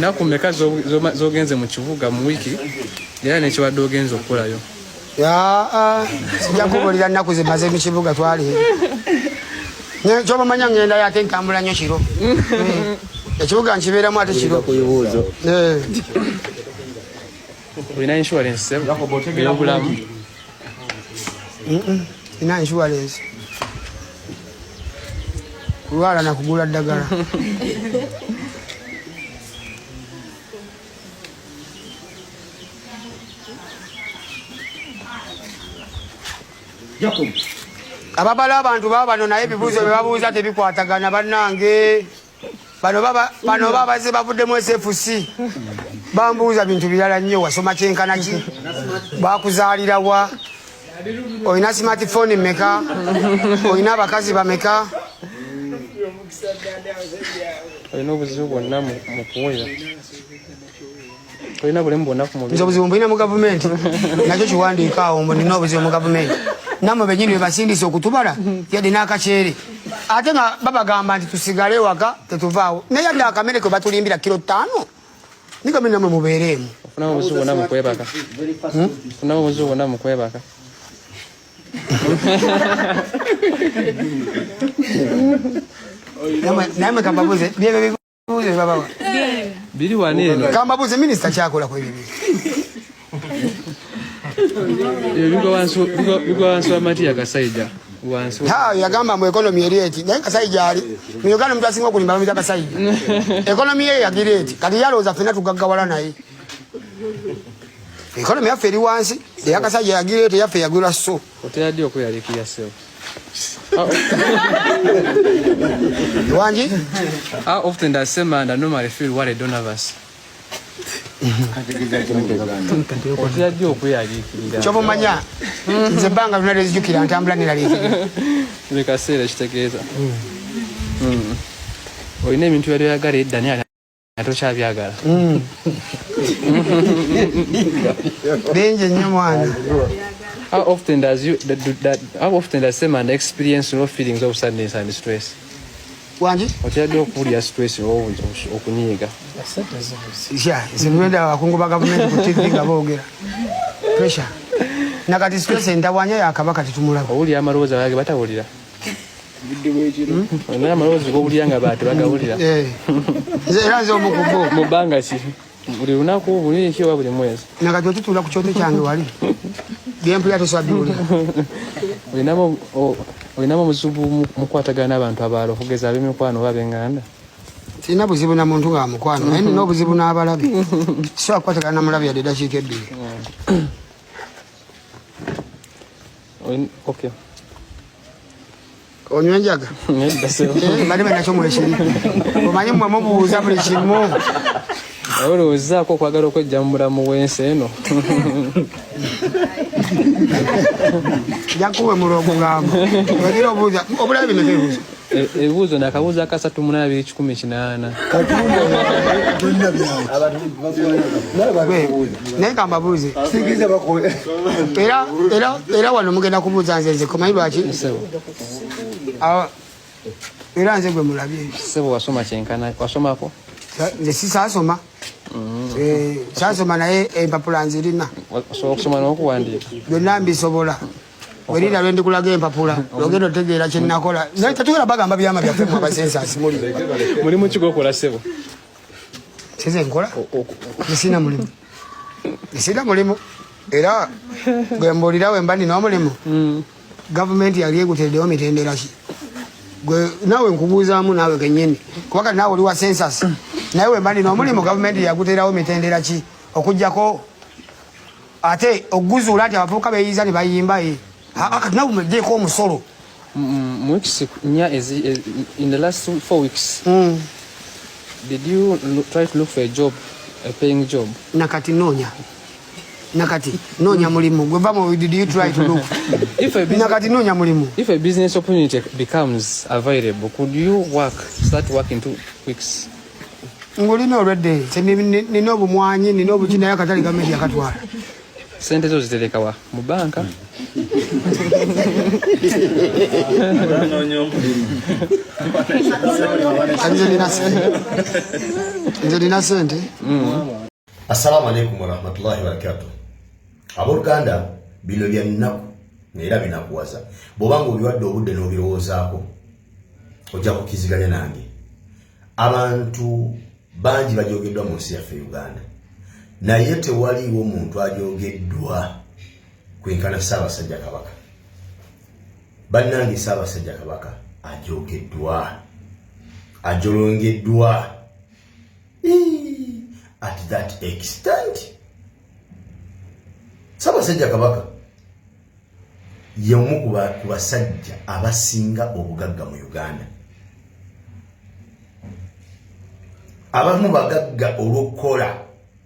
naku mmeka z'ogenze mu kibuga mu wiki era nekibadde ogenze okukolayo? Sijja kubuulira nnaku zimaze mu kibuga twali kyobamanya ngenda ate ntambula nnyo kiro ekibuga nkibeeramu ate kiro. Olina insurance ey'obulamu? Ina insurance kulwala nakugula ddagala. Ababala abantu bano naye ebibuuzo bye babuuza tebikwatagana bannange. Bano babaze bavuddemu SFC bambuuza bintu birala nnyo. Wasoma kyenkana ki? Bakuzaalira wa? Olina smartphone mmeka? Olina abakazi bameka? Olina obuzibu bwonna mu kuwulira? Olina bulemu bwonna ku mubiri? Nze obuzibu mbulina mu gavumenti nakyo kiwandiika awo mbu nina obuzibu mu gavumenti. Nammwe bennyini bebasindise okutubala yadde n'akaceere ate nga babagamba nti tusigale waka tetuvaawo naye yadde akamere kwe batulimbira kilo 5 nigambe nammwe mubeereemu. Ofunamu obuzibu bwonna mu kwebaka? Ofunamu obuzibu bwonna mu kwebaka? Naye kambabuuze byebyo bibuuze babawa biri wano eno. Kambabuuze minisita kyakola ku ebyo bigwa wansi wa Matiya Kasaija yagamba mu ekonomi erieti naye Kasaija ali mu Uganda omuntu asinga okulimba bamita Kasaija ekonomi ye yagireeti kati yalowooza ffenna tugaggawala naye. Ekonomi yaffe eri wansi eya Kasaija yagireeti yaffe yagirwa so. Oteyadde okweyaliikirira ssebo wangi? How often does Semanda normally feel worried or nervous? Oteyadde okweyaliikirira? Kyobumanya nze ebbanga lyonna lyezijjukira ntambula neraliikirira. Buli kaseera kitegeeza. Olina ebintu byali oyagala edda naye tokyabyagala? Bingi nnyo mwana. How often does Semanda experience low feelings of sadness and stress? Wangi? Oteyadde okuwulira stress okunyiiga? Nzimwenda abakungu ba gavumenti ku TV nga boogera pressure nakati stress entabwanya yakabaka tetumulaba. Owulira amalowoozi abage batawulira? Olina amalowoozi g'owulira nga batebagawulira? Era nze omukubo mu bbanga ki? Buli lunaku buli ki oba buli mwezi? nakati otutula ku kyoto kyange wali byempulira tosabiwulira. Olinamu obuzibu mukwatagana n'abantu abalala okugeza ab'emikwano oba ab'enganda? Sina buzibu na muntu nga mukwano naye nina obuzibu n'abalabe. Sisobola kukwatagana namulabe yadde eddakiika ebbiri. Okay. Onywa enjaga? Bali benakyo mwekiri omanyi mmwe mubuuza buli kimu. Olowoozaako okwagala okwejja mu mulamu w'ensi eno? Jakuwe mulongo ngamba wagira obuuza obulabe bino tebuuza ebibuuzo nakabuuzo aka 3,218 naye kambabuuze era wano mugenda kubuuza nze komanyi lwaki era nze gwe mulabye. Ssebo wasoma kyenkana? Wasomako? Nze sisaasoma saasoma naye empapula nzirina. Osobola okusoma n'okuwandiika? Byonna mbisobola. Werina lwendi kulaga empapula ogenda otegeera kyenakola naye tetugera bagamba byama byaffe mu abasensasi mulimu ki gwokola ssebo? size nkola nesina mulimu nesina mulimu era gwembuulira wemba nina omulimu gavumenti yali egutereddewo mitendera ki gwe naawe nkubuuzaamu naawe kennyini kuba kati naawe oli wa sensasi naye wemba nina omulimu gavumenti yaguterawo mitendera ki okuggyako ate okuguzuula nti abavubuka beeyiza ne bayimba kati nawe muggyeko omusolo. In the last 4 weeks, did you try to look for a job, a paying job? Nakati nonya mulimu gwevamo. Did you try to look? Nakati nonya mulimu. If a business opportunity becomes available, could you start work in 2 weeks? Ngolina already nina obumwanyi nina obukinayo akatali gavumenti yakatwala Sente zo zitereka wa mu banka. Angelina sente. Assalamu alaikum wa rahmatullahi wa barakatuh. Abooluganda bino bya nnaku era binakuwaza. Bw'obanga obiwadde obudde n'obirowoozaako ojja kukiziganya nange. Abantu bangi bajogeddwa mu nsi yaffe Uganda. Naye tewaliwo omuntu ajogeddwa kwenkana Ssaabasajja Kabaka. Bannange Ssaabasajja Kabaka ajogeddwa. Ajolongeddwa. At that extent. Ssaabasajja Kabaka y'omu ku basajja abasinga obugagga mu Uganda. Abamu bagagga olw'okukola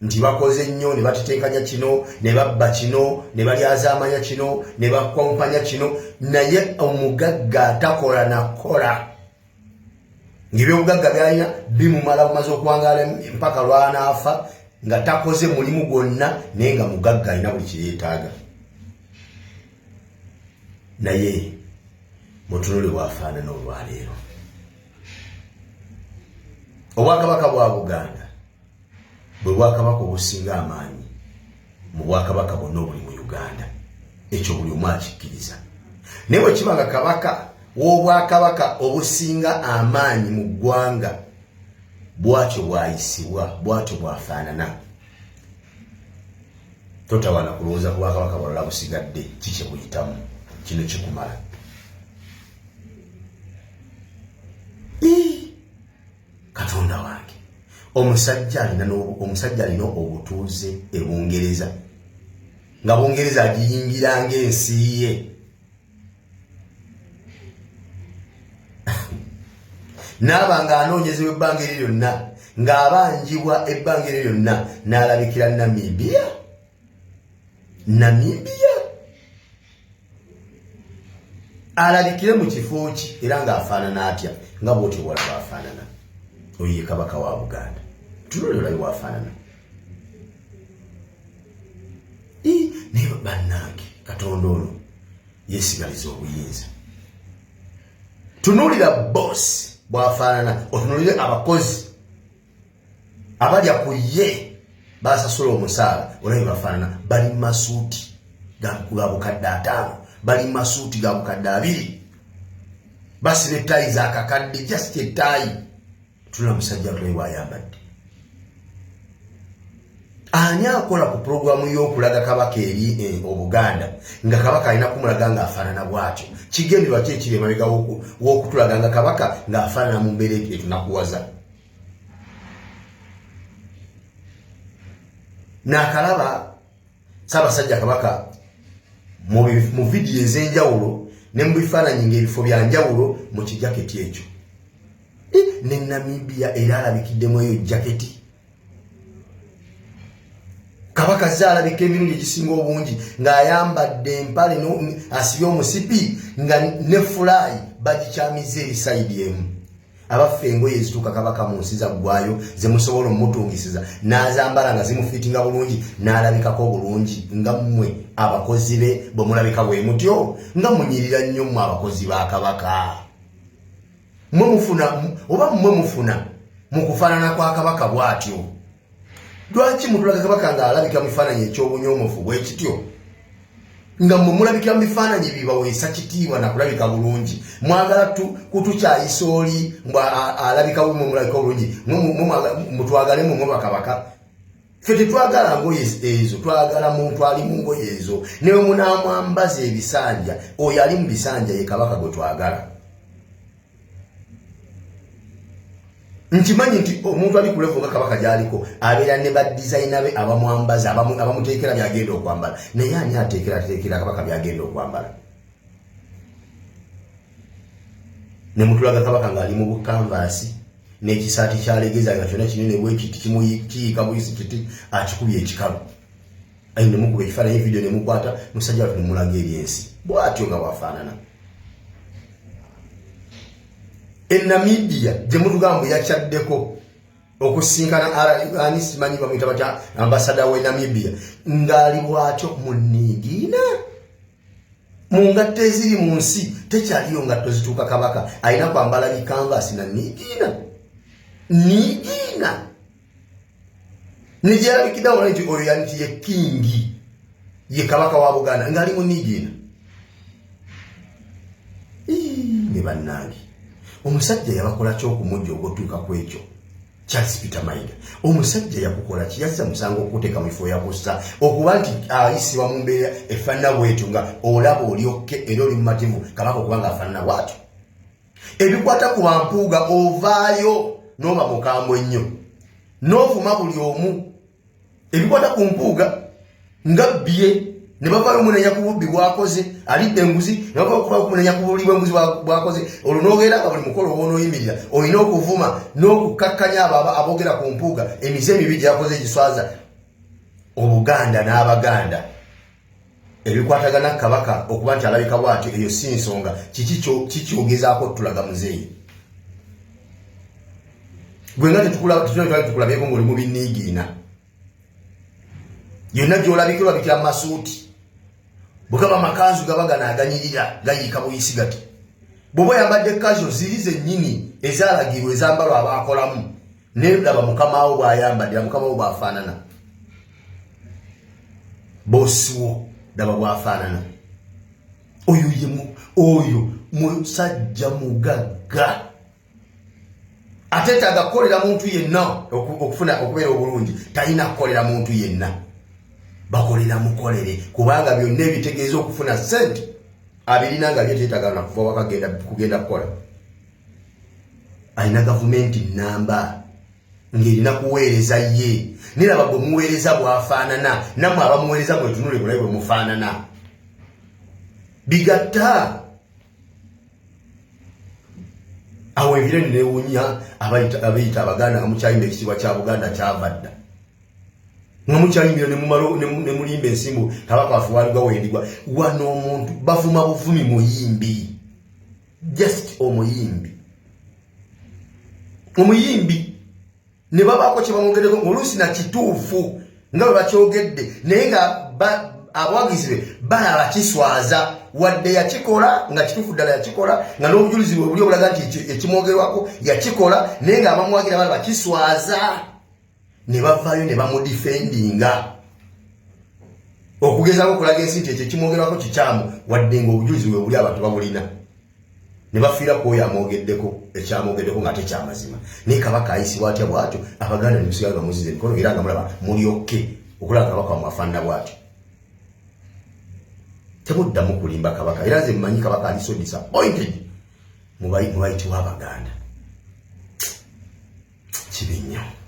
nti bakoze nnyo ne bateteekanya kino ne babba kino ne balyazaamanya kino ne bakompanya kino, naye omugagga atakola nakola ng'ebyobugagga byalina bimumala bumaze okuwangaala mpaka lwanaafa nga takoze mulimu gwonna naye nga mugagga alina buli kiyeetaaga. Naye mutunule bwafaanana olwaleero. Obwakabaka bwa Buganda bwe bwakabaka obusinga amaanyi mu bwakabaka bwonna obuli mu Uganda. Ekyo buli omu akikkiriza. Naye bwe kiba nga kabaka w'obwakabaka obusinga amaanyi mu ggwanga bwatyo bwayisibwa, bwatyo bwafaanana, totawana kulowooza ku bwakabaka bwalala busigadde kiki buyitamu, kino kikumala. Katonda wange, omusajja alina obutuuze e Bungereza, nga Bungereza agiyingira ng'ensi ye. N'aba ng'anoonyezebwa ebbanga eryo lyonna, ng'abanjibwa ebbanga eryo lyonna, n'alabikira Namibia. Alabikire mu kifo ki era ng'afaanana atya, nga bw'otyo bw'olaba afaanana. Oyo ye kabaka wa Buganda. Tunule olabe bw'afaanana. Naye bannange, Katonda ono yeesigaliza obuyinza. Tunuulira boss bw'afaanana, otunulire abakozi abalya ku ye basasula omusaala, olabe bafaanana. Bali mu masuuti ga bukadde 5, bali mu masuuti ga bukadde 2, basiba ettaayi z'akakadde, just ettaayi. Tuna musajja tulabe bw'ayambadde. Ani akola ku pulogulamu y'okulaga kabaka eri Obuganda nga kabaka alina kumulaga ng'afaanana bw'atyo? Kigendererwa ki ekiri emabega w'okutulaga nga kabaka ng'afaanana mu mbeera etunakuwaza? Naakalaba Ssaabasajja Kabaka mu vidiyo ez'enjawulo ne mu bifaananyi ng'ebifo bya njawulo mu kijaketi ekyo. Ne Namibia era alabikiddemu eyo jaketi. Kabaka zaalabika emirundi egisinga obungi ng'ayambadde empale asibye omusipi nga ne fulayi bagikyamiza eri sayidi emu. Abaffe engoye ezituuka kabaka mu nsi zaggwayo ze musobola omutungisiza n'azambala nga zimufiitinga bulungi n'alabikako bulungi, nga mmwe abakozi be bwe mulabika bwe mutyo, nga munyirira nnyo mmwe abakozi ba kabaka. Mmwe mufuna mu kufaanana kwa kabaka bw'atyo. Lwaki mutulaga kabaka ng'alabika mu bifaananyi eky'obunyoomufu bwe kityo? Nga mmwe mulabikira mu bifaananyi bibaweesa kitiibwa na kulabika bulungi. Mwagala kutukyayisa oli alabika mmwe mulabika bulungi, mutwagale mmwe bakabaka. Ffe tetwagala ngoye ezo, twagala muntu ali mu ngoye ezo. Newe munaamwambaza ebisanja, oyo ali mu bisanja ye kabaka gwe twagala. Nkimanyi nti omuntu ali kulevu nga kabaka gy'aliko abeera ne badizayina be abamwambaza, abamuteekera byagenda okwambala. Naye ani ateekera kabaka byagenda okwambala? Ne mutulaga kabaka ng'ali mu bukanvaasi n'ekisaati kyalegeza nga kyonna kinene bwekiti kiyiika buyisi kiti akikubye ekikalu. Ayi ne mukuba ekifaananyi vidiyo ne mukwata musajja watu ne mulaga eri ensi. Bw'atyo nga bwafaanana. Namibia gye mutugamba yakyaddeko okusinkana ani simanyi bamuyita batya ambasada we Namibia ngali bwatyo munigina mungatte eziri mu nsi tekyaliyo ngatto zituuka kabaka alina kwambala bikanvasi na nigina nigyalabikiddawo nti oyo yanti ye kingi ye kabaka wa Buganda ngali mu nigina ne bannange omusajja yabakola kyokumujja ogutuuka kwekyo Charles Peter Mayiga omusajja yakukola ki yazza musango okuteeka mu ifo yakussa okuba nti ayisibwa mu mbeera efaanana bwetyo nga olaba olyokke era oli mumativu kabaka okubanga afaanana bwatyo ebikwata ku bampuuga ovaayo n'oba mukambwe nnyo n'ovuma buli omu ebikwata ku mpuuga nga bye ne bavaayo omunenya ku bubbi bwakoze alidde enguzi ne bavaayo omunenya ku buli bw'enguzi bwakoze olwo n'ogenda nga buli mukolo w'onooyimirira olina okuvuma n'okukkakkanya abo aboogera ku mpuuga emize emibi gyakoze egiswaza Obuganda n'Abaganda ebikwatagana kabaka okuba nti alabika bwatyo eyo si nsonga kikyogezaako tulaga muzeeyi gwe nga tetulabyeko ng'oli mu binniigiina yonna gy'olabikirwa bikira masuuti bwegaba amakanzu gaba ganaaganyirira gayiika buyisi gati bw'oba oyambadde kazo ziri zennyini ezaalagirwa ezambalwa abaakolamu neraba mukama wo bw'ayambadde mukama wo bw'afaanana boosiwo daba bw'afaanana oyo musajja mugagga ateetaaga kukolera muntu yenna okufuna okubeera obulungi talina kukolera muntu yenna bakolera mukolere kubanga byonna ebitegeeza okufuna sente abirina nga byeteetaaga nakuva waka kugenda kukola alina gavumenti namba ng'erina kuweereza ye niraba bwe muweereza bw'afaanana nammwe abamuweereza mwetunule bulabe bwe mufaanana bigatta awo ebire neewunya abayita Abaganda nga mukyayimba ekitiibwa kya Buganda kyavadda nga mukyayimbira ne mulimba ensimbu kabaka afuwalibwa wendigwa wano omuntu bavuma buvumi muyimbi just omuyimbi ne babaako kye bamwogeddeko oluusi na kituufu nga bwe bakyogedde naye nga abawagizi be balaba kiswaza wadde yakikola nga kituufu ddala yakikola nga n'obujulizi bwe buli obulaga nti ekimwogerwako yakikola naye nga abamuwagira balaba kiswaza ne bavaayo ne bamudifendinga okugezaako okulaga ensi nti ekyo ekimwogerwako kikyamu wadde nga obujulizi bwe buli abantu babulina ne bafiira ku oyo amwogeddeko ekyamwogeddeko nga tekyamazima naye kabaka ayisibwa atya bw'atyo Abaganda ne musigala bamuziza emikono era nga mulaba mulyokke okulaba kabaka wamuafaanana bw'atyo temuddamu kulimba kabaka era nze mmanyi kabaka ali so disappointed mubayitibwa Abaganda kibi nnyo